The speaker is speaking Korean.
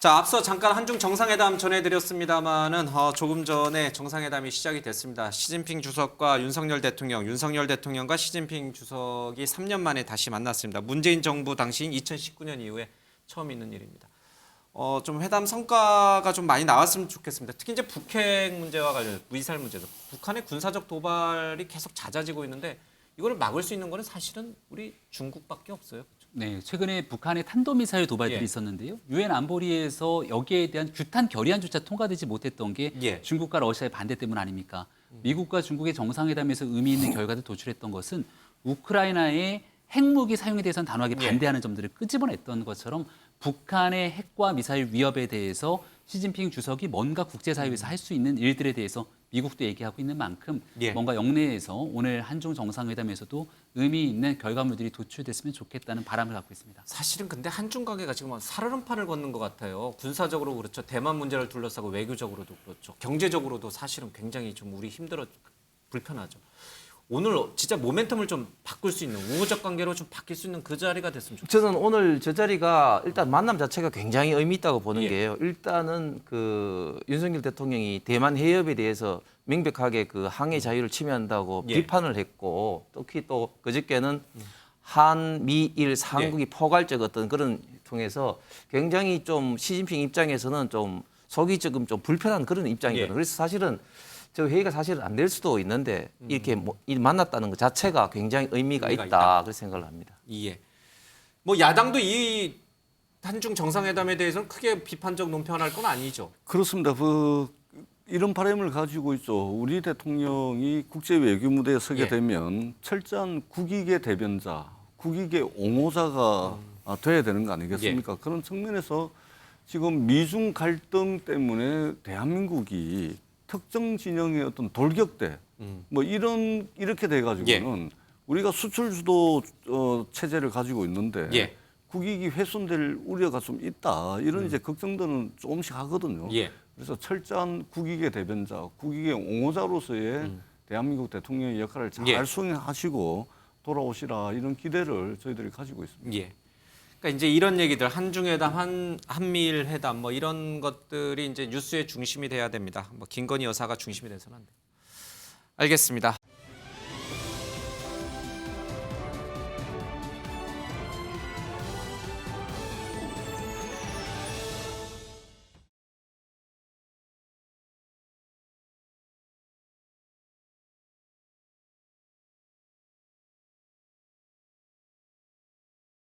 자, 앞서 잠깐 한중 정상회담 전해드렸습니다마는 조금 전에 정상회담이 시작이 됐습니다. 시진핑 주석과 윤석열 대통령과 시진핑 주석이 3년 만에 다시 만났습니다. 문재인 정부 당시인 2019년 이후에 처음 있는 일입니다. 좀 회담 성과가 좀 많이 나왔으면 좋겠습니다. 특히 이제 북핵 문제와 관련 미사일 문제도 북한의 군사적 도발이 계속 잦아지고 있는데 이걸 막을 수 있는 거는 사실은 우리 중국밖에 없어요. 네, 최근에 북한의 탄도미사일 도발들이 있었는데요. 유엔 안보리에서 여기에 대한 규탄 결의안조차 통과되지 못했던 게 중국과 러시아의 반대 때문 아닙니까? 미국과 중국의 정상회담에서 의미 있는 결과를 도출했던 것은 우크라이나의 핵무기 사용에 대해서는 단호하게 반대하는 점들을 끄집어냈던 것처럼 북한의 핵과 미사일 위협에 대해서 시진핑 주석이 뭔가 국제사회에서 할 수 있는 일들에 대해서 미국도 얘기하고 있는 만큼 뭔가 영내에서 오늘 한중 정상회담에서도 의미 있는 결과물들이 도출됐으면 좋겠다는 바람을 갖고 있습니다. 사실은 근데 한중 관계가 지금 살얼음판을 걷는 것 같아요. 군사적으로 그렇죠. 대만 문제를 둘러싸고 외교적으로도 그렇죠. 경제적으로도 사실은 굉장히 좀 우리 불편하죠. 오늘 진짜 모멘텀을 좀 바꿀 수 있는 우호적 관계로 좀 바뀔 수 있는 그 자리가 됐으면 좋겠어요. 저는 오늘 저 자리가 일단 만남 자체가 굉장히 의미 있다고 보는 게요. 일단은 그 윤석열 대통령이 대만 해협에 대해서 명백하게 그 항해 자유를 침해한다고 비판을 했고, 특히 또 그저께는 한미일 삼국이 포괄적 어떤 그런 통해서 굉장히 좀 시진핑 입장에서는 좀 속이 조금 좀 불편한 그런 입장이거든요. 그래서 사실은 저 회의가 사실은 안 될 수도 있는데 이렇게 만났다는 것 자체가 굉장히 의미가 있다. 그런 생각을 합니다. 뭐 야당도 이 한중 정상회담에 대해서는 크게 비판적 논평할 건 아니죠. 그렇습니다. 이런 바람을 가지고 있죠. 우리 대통령이 국제 외교 무대에 서게 되면 철저한 국익의 대변자, 국익의 옹호자가 돼야 되는 거 아니겠습니까? 그런 측면에서 지금 미중 갈등 때문에 대한민국이 특정 진영의 어떤 돌격대 뭐 이렇게 돼 가지고는 우리가 수출 주도 체제를 가지고 있는데 국익이 훼손될 우려가 좀 있다. 이런 이제 걱정들은 조금씩 하거든요. 그래서 철저한 국익의 대변자, 국익의 옹호자로서의 대한민국 대통령의 역할을 잘 수행하시고 돌아오시라 이런 기대를 저희들이 가지고 있습니다. 그러니까 이제 이런 얘기들 한중회담, 한미일 회담 뭐 이런 것들이 이제 뉴스의 중심이 돼야 됩니다. 뭐 김건희 여사가 중심이 돼서는 안 돼요. 알겠습니다.